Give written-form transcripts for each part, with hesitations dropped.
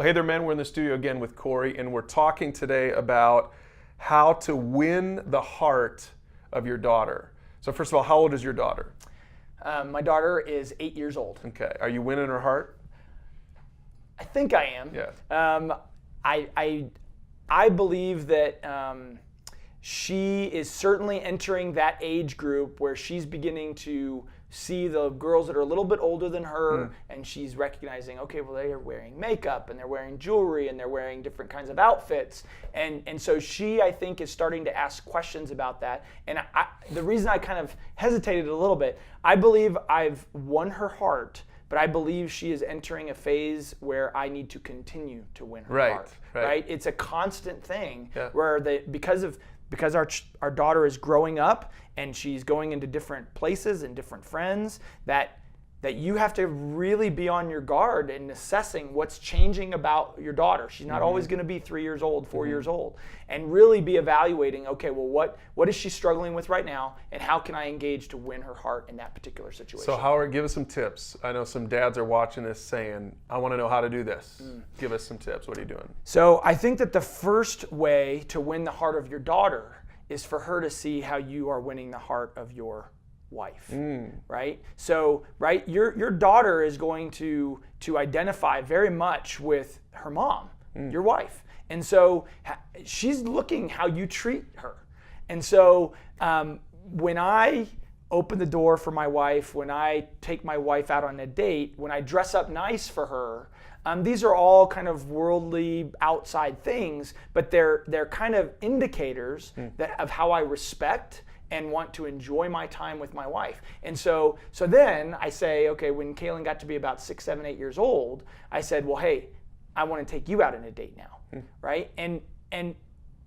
Well, hey there, men. We're in the studio again with Corey, and we're talking today about how to win the heart of your daughter. So first of all, how old is your daughter? My daughter is 8 years old. Okay. Are you winning her heart? I think I am. Yeah. I believe that she is certainly entering that age group where she's beginning to see the girls that are a little bit older than her, and she's recognizing, okay, well, they are wearing makeup and they're wearing jewelry and they're wearing different kinds of outfits, and so she, I think, is starting to ask questions about that. And the reason I kind of hesitated a little bit, I believe I've won her heart, but I believe she is entering a phase where I need to continue to win her heart. Right? It's a constant thing where because our daughter is growing up and she's going into different places and different friends, that you have to really be on your guard in assessing what's changing about your daughter. She's not always going to be 3 years old, 4 years old, and really be evaluating, okay, well, what is she struggling with right now, and how can I engage to win her heart in that particular situation? So Howard, give us some tips. I know some dads are watching this saying, I want to know how to do this. Give us some tips. What are you doing? So I think that the first way to win the heart of your daughter is for her to see how you are winning the heart of your wife, right? So, right, your daughter is going to identify very much with her mom, your wife, and so she's looking how you treat her. And so when I open the door for my wife, when I take my wife out on a date, when I dress up nice for her, these are all kind of worldly outside things, but they're kind of indicators of how I respect and want to enjoy my time with my wife. And so then I say, okay, when Kaylin got to be about 6, 7, 8 years old, I said, well, hey, I want to take you out on a date now, right? And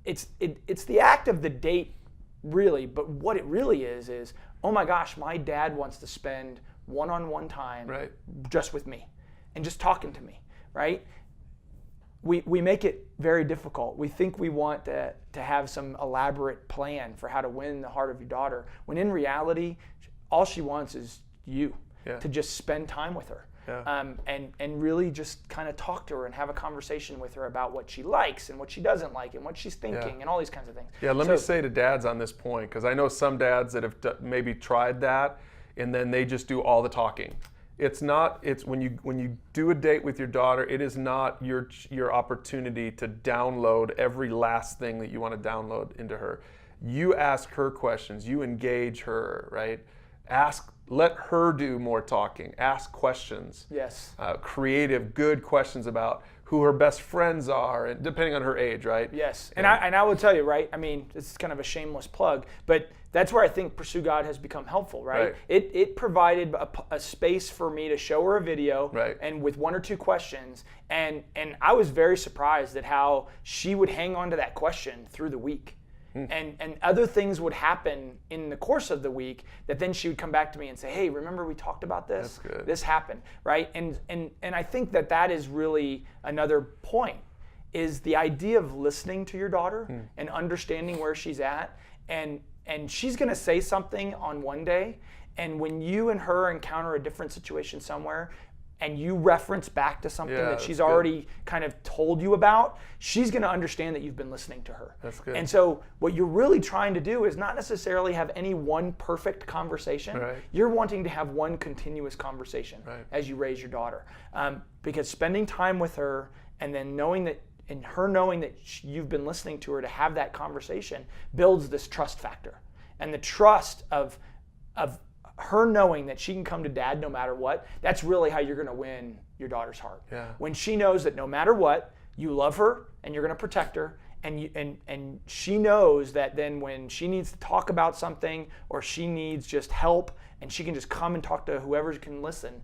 it's the act of the date, really, but what it really is, oh my gosh, my dad wants to spend one-on-one time just with me and just talking to me, right? We make it very difficult. We think we want to have some elaborate plan for how to win the heart of your daughter, when in reality, all she wants is you to just spend time with her. And really just kind of talk to her and have a conversation with her about what she likes and what she doesn't like and what she's thinking and all these kinds of things. Yeah, let me say to dads on this point, because I know some dads that have maybe tried that and then they just do all the talking. It's when you do a date with your daughter, it is not your opportunity to download every last thing that you want to download into her. You ask her questions, you engage her, right? Let her do more talking. Ask questions. Yes. Creative, good questions about who her best friends are, and depending on her age, right? Yes. And I will tell you, right? I mean, this is kind of a shameless plug, but that's where I think Pursue God has become helpful, right? It provided a space for me to show her a video, and with 1 or 2 questions, and I was very surprised at how she would hang on to that question through the week. And other things would happen in the course of the week that then she would come back to me and say, hey, remember we talked about this? That's good. This happened, right? And I think that is really another point, is the idea of listening to your daughter and understanding where she's at. And she's going to say something on one day, and when you and her encounter a different situation somewhere, and you reference back to something that she's already kind of told you about, she's going to understand that you've been listening to her. That's good. And so what you're really trying to do is not necessarily have any one perfect conversation. You're wanting to have one continuous conversation as you raise your daughter. Because spending time with her and then knowing that, and her knowing that you've been listening to her to have that conversation, builds this trust factor. And the trust of her knowing that she can come to dad no matter what, that's really how you're going to win your daughter's heart. When she knows that no matter what, you love her and you're going to protect her, and she knows that then when she needs to talk about something or she needs just help, and she can just come and talk to whoever can listen,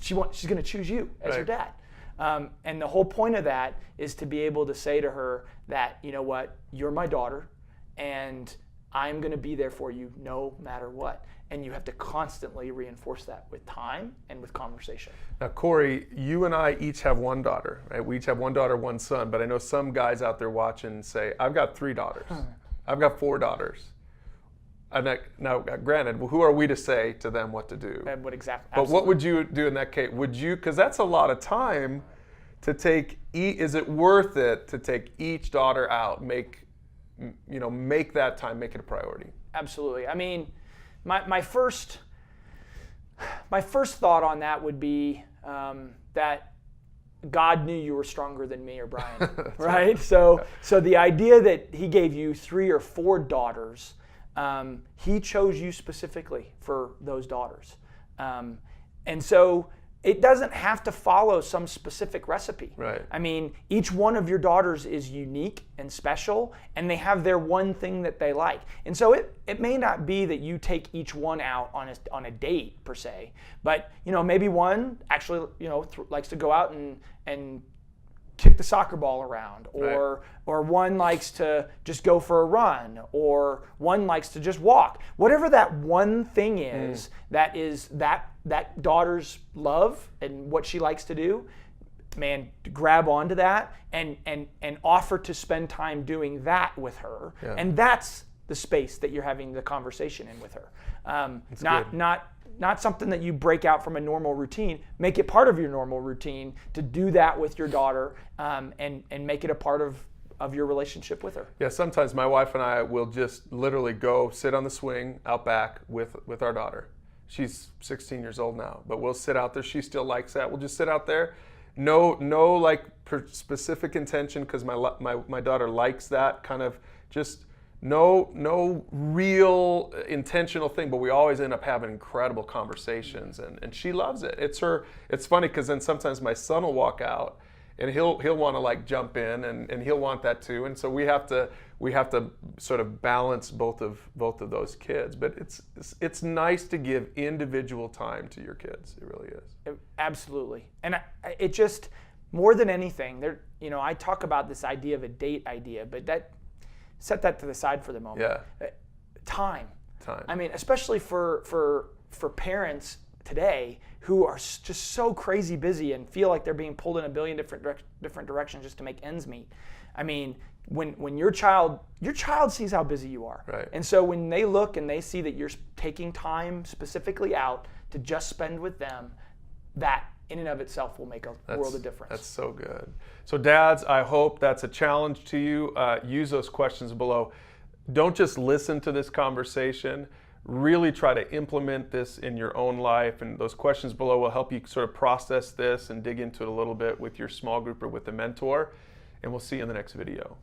she's going to choose you as her dad. And the whole point of that is to be able to say to her that, you know what, you're my daughter, and I'm going to be there for you no matter what. And you have to constantly reinforce that with time and with conversation. Now, Corey, you and I each have one daughter, right? We each have one daughter, one son, but I know some guys out there watching say, I've got 3 daughters. I've got 4 daughters. Now, granted, who are we to say to them what to do? And what exactly? But what would you do in that case? Would you, because that's a lot of time is it worth it to take each daughter out, make that time, make it a priority? Absolutely. I mean, my first thought on that would be that God knew you were stronger than me or Brian, right? So the idea that he gave you 3 or 4 daughters, he chose you specifically for those daughters. And so it doesn't have to follow some specific recipe. Right. I mean, each one of your daughters is unique and special, and they have their one thing that they like. And so it may not be that you take each one out on a date per se, but maybe one actually likes to go out and kick the soccer ball around, or one likes to just go for a run, or one likes to just walk. Whatever that one thing is, that is that daughter's love and what she likes to do, man, grab onto that and offer to spend time doing that with her. Yeah. And that's the space that you're having the conversation in with her. Not something that you break out from a normal routine. Make it part of your normal routine to do that with your daughter, and make it a part of your relationship with her. Yeah, sometimes my wife and I will just literally go sit on the swing out back with our daughter. She's 16 years old now, but we'll sit out there. She still likes that. We'll just sit out there. No like specific intention, because my daughter likes that kind of, just no real intentional thing, but we always end up having incredible conversations, and she loves it. It's funny, because then sometimes my son will walk out and he'll want to like jump in, and he'll want that too, and so we have to sort of balance both of those kids. But it's nice to give individual time to your kids. It really is. Absolutely. And it just, more than anything, I talk about this idea of a date idea, but set that to the side for the moment. Yeah. Time. Time. I mean, especially for parents today who are just so crazy busy and feel like they're being pulled in a billion different directions just to make ends meet. I mean, when your child sees how busy you are. Right. And so when they look and they see that you're taking time specifically out to just spend with them, that in and of itself will make a world of difference. That's so good. So dads, I hope that's a challenge to you. Use those questions below. Don't just listen to this conversation. Really try to implement this in your own life, and those questions below will help you sort of process this and dig into it a little bit with your small group or with a mentor. And we'll see you in the next video.